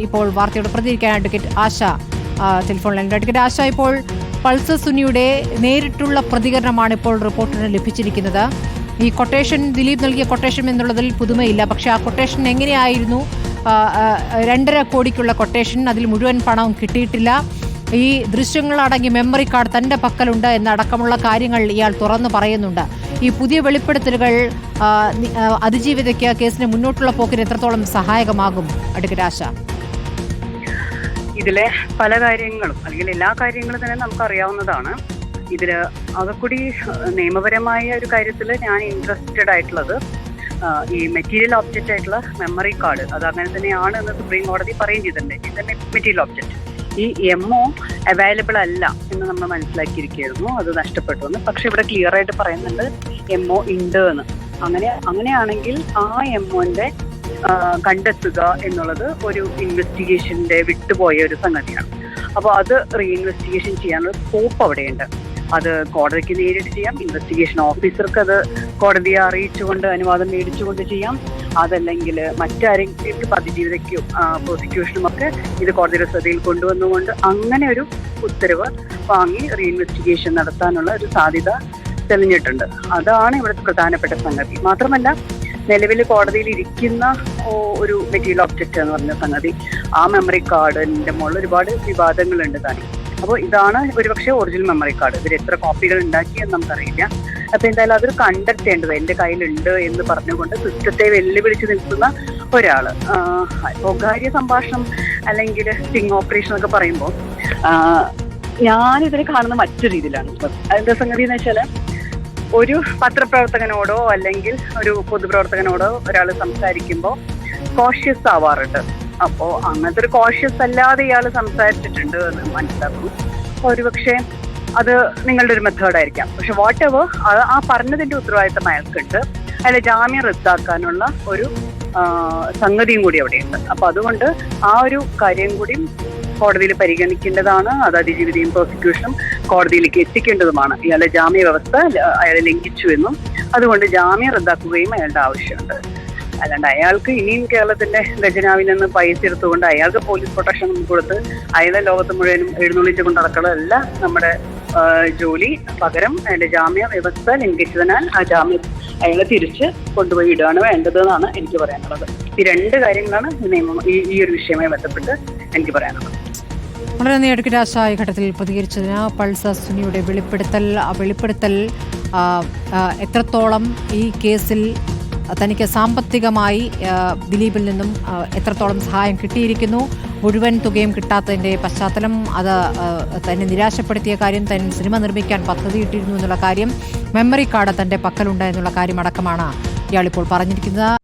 ഇപ്പോൾ വാർത്തയോട് പ്രതികരിക്കാൻ അഡ്വക്കേറ്റ് ആശ ടെലിഫോൺ ലൈനിൽ. അഡ്വക്കേറ്റ് ആശ, ഇപ്പോൾ പൾസർ സുനിയുടെ നേരിട്ടുള്ള പ്രതികരണമാണ് ഇപ്പോൾ റിപ്പോർട്ടിന് ലഭിച്ചിരിക്കുന്നത്. ഈ കൊട്ടേഷൻ, ദിലീപ് നൽകിയ കൊട്ടേഷൻ എന്നുള്ളതിൽ പുതുമയില്ല. പക്ഷേ ആ കൊട്ടേഷൻ എങ്ങനെയായിരുന്നു? 2.5 കോടിക്കുള്ള കൊട്ടേഷൻ, അതിൽ മുഴുവൻ പണവും കിട്ടിയിട്ടില്ല. ഈ ദൃശ്യങ്ങളടങ്ങിയ മെമ്മറി കാർഡ് തൻ്റെ പക്കലുണ്ട് എന്നടക്കമുള്ള കാര്യങ്ങൾ ഇയാൾ തുറന്നു പറയുന്നുണ്ട്. ഈ പുതിയ വെളിപ്പെടുത്തലുകൾ അതിജീവിതയ്ക്ക് കേസിന് മുന്നോട്ടുള്ള പോക്കിന് എത്രത്തോളം സഹായകമാകും അഡ്വക്കേറ്റ് ആശ? ഇതിലെ പല കാര്യങ്ങളും അല്ലെങ്കിൽ എല്ലാ കാര്യങ്ങളും തന്നെ നമുക്കറിയാവുന്നതാണ്. ഇതിൽ അകക്കൂടി നിയമപരമായ ഒരു കാര്യത്തിൽ ഞാൻ ഇൻട്രസ്റ്റഡ് ആയിട്ടുള്ളത് ഈ മെറ്റീരിയൽ ഒബ്ജക്റ്റ് ആയിട്ടുള്ള മെമ്മറി കാർഡ്, അത് അങ്ങനെ തന്നെയാണ് എന്ന് സുപ്രീം കോടതി പറയുകയും ചെയ്തിട്ടുണ്ട്. ഇത് മെറ്റീരിയൽ ഒബ്ജക്റ്റ്, ഈ എംഒ അവൈലബിൾ അല്ല എന്ന് നമ്മൾ മനസ്സിലാക്കിയിരിക്കുകയായിരുന്നു. അത് നഷ്ടപ്പെട്ടു എന്ന്. പക്ഷെ ഇവിടെ ക്ലിയർ ആയിട്ട് പറയുന്നുണ്ട് എംഒ ഉണ്ട് എന്ന്. അങ്ങനെയാണെങ്കിൽ ആ എംഒന്റെ കണ്ടെത്തുക എന്നുള്ളത് ഒരു ഇൻവെസ്റ്റിഗേഷന്റെ വിട്ടുപോയ ഒരു സംഗതിയാണ്. അപ്പോൾ അത് റീഇൻവെസ്റ്റിഗേഷൻ ചെയ്യാനുള്ള സ്കോപ്പ് അവിടെയുണ്ട്. അത് കോടതിക്ക് നേരിട്ട് ചെയ്യാം, ഇൻവെസ്റ്റിഗേഷൻ ഓഫീസർക്ക് അത് കോടതിയെ അറിയിച്ചുകൊണ്ട് അനുവാദം മേടിച്ചുകൊണ്ട് ചെയ്യാം. അതല്ലെങ്കിൽ മറ്റാരെങ്കിലും അതിജീവിതയ്ക്കും പ്രോസിക്യൂഷനും ഒക്കെ ഇത് കോടതിയുടെ ശ്രദ്ധയിൽ കൊണ്ടുവന്നുകൊണ്ട് അങ്ങനെ ഒരു ഉത്തരവ് വാങ്ങി റീഇൻവെസ്റ്റിഗേഷൻ നടത്താനുള്ള ഒരു സാധ്യത തെളിഞ്ഞിട്ടുണ്ട്. അതാണ് ഇവിടുത്തെ പ്രധാനപ്പെട്ട സംഗതി. മാത്രമല്ല, നിലവിൽ കോടതിയിൽ ഇരിക്കുന്ന ഒരു മെറ്റീരിയൽ ഒബ്ജക്റ്റ് എന്ന് പറഞ്ഞ സംഗതി, ആ മെമ്മറി കാർഡിന്റെ മുകളിൽ ഒരുപാട് വിവാദങ്ങളുണ്ട് താനും. അപ്പോൾ ഇതാണ് ഒരുപക്ഷെ ഒറിജിനൽ മെമ്മറി കാർഡ്. ഇതിൽ എത്ര കോപ്പികൾ ഉണ്ടാക്കിയെന്ന് നമുക്കറിയില്ല. അപ്പൊ എന്തായാലും അതൊരു കണ്ടെത്തേണ്ടത് എന്റെ കയ്യിലുണ്ട് എന്ന് പറഞ്ഞുകൊണ്ട് സിസ്റ്റത്തെ വെല്ലുവിളിച്ച് നിൽക്കുന്ന ഒരാള്, സ്വകാര്യ സംഭാഷണം അല്ലെങ്കിൽ സ്റ്റിംഗ് ഓപ്പറേഷൻ ഒക്കെ പറയുമ്പോൾ ഞാനിതിനെ കാണുന്ന മറ്റൊരു രീതിയിലാണ്. അതിന്റെ സംഗതി എന്ന് വെച്ചാൽ, ഒരു പത്രപ്രവർത്തകനോടോ അല്ലെങ്കിൽ ഒരു പൊതുപ്രവർത്തകനോടോ ഒരാൾ സംസാരിക്കുമ്പോൾ കോഷ്യസ് ആവാറുണ്ട്. അപ്പോൾ അങ്ങനത്തെ ഒരു കോഷ്യസ് അല്ലാതെ ഇയാൾ സംസാരിച്ചിട്ടുണ്ട് എന്ന് മനസ്സിലാക്കുന്നു. ഒരുപക്ഷെ അത് നിങ്ങളുടെ ഒരു മെത്തേഡായിരിക്കാം. പക്ഷെ വാട്ട് എവർ, ആ പറഞ്ഞതിന്റെ ഉത്തരവാദിത്തം അയാൾക്കുണ്ട്. അയാളെ ജാമ്യം റദ്ദാക്കാനുള്ള ഒരു സംഗതിയും കൂടി അവിടെയുണ്ട്. അപ്പൊ അതുകൊണ്ട് ആ ഒരു കാര്യം കൂടി കോടതിയിൽ പരിഗണിക്കേണ്ടതാണ്. അത് അതിജീവിതയും പ്രോസിക്യൂഷനും കോടതിയിലേക്ക് എത്തിക്കേണ്ടതുമാണ്. ഇയാളുടെ ജാമ്യ വ്യവസ്ഥ അയാളെ ലംഘിച്ചു എന്നും അതുകൊണ്ട് ജാമ്യം റദ്ദാക്കുകയും അയാളുടെ ആവശ്യമുണ്ട്. അല്ലാണ്ട് അയാൾക്ക് ഇനിയും കേരളത്തിന്റെ ഖജനാവിൽ നിന്ന് പൈസ എടുത്തുകൊണ്ട് അയാൾക്ക് പോലീസ് പ്രൊട്ടക്ഷൻ കൊടുത്ത് അയാളെ ലോകത്ത് മുഴുവനും എഴുന്നള്ളിച്ചു കൊണ്ട് നടക്കുന്നതല്ല നമ്മുടെ ജോലി. പകരം അയാളുടെ ജാമ്യ വ്യവസ്ഥ ലംഘിച്ചതിനാൽ ആ ജാമ്യം അയാളെ തിരിച്ച് കൊണ്ടുപോയി ഇടുകയാണ് വേണ്ടതെന്നാണ് എനിക്ക് പറയാനുള്ളത്. ഈ 2 കാര്യങ്ങളാണ് ഈ ഒരു വിഷയവുമായി ബന്ധപ്പെട്ട് എനിക്ക് പറയാനുള്ളത്. വളരെ നന്ദി അഡ്വക്കേറ്റ് ആശ ഈ ഘട്ടത്തിൽ പ്രതികരിച്ചതിന്. പൾസർ സുനിയുടെ വെളിപ്പെടുത്തൽ എത്രത്തോളം ഈ കേസിൽ തനിക്ക് സാമ്പത്തികമായി ദിലീപിൽ നിന്നും എത്രത്തോളം സഹായം കിട്ടിയിരിക്കുന്നു, മുഴുവൻ തുകയും കിട്ടാത്തതിൻ്റെ പശ്ചാത്തലം, അത് തന്നെ നിരാശപ്പെടുത്തിയ കാര്യം, തന്നെ സിനിമ നിർമ്മിക്കാൻ പദ്ധതിയിട്ടിരുന്നു എന്നുള്ള കാര്യം, മെമ്മറി കാർഡ് തൻ്റെ പക്കലുണ്ട് എന്നുള്ള കാര്യം അടക്കമാണ് ഇയാളിപ്പോൾ പറഞ്ഞിരിക്കുന്നത്.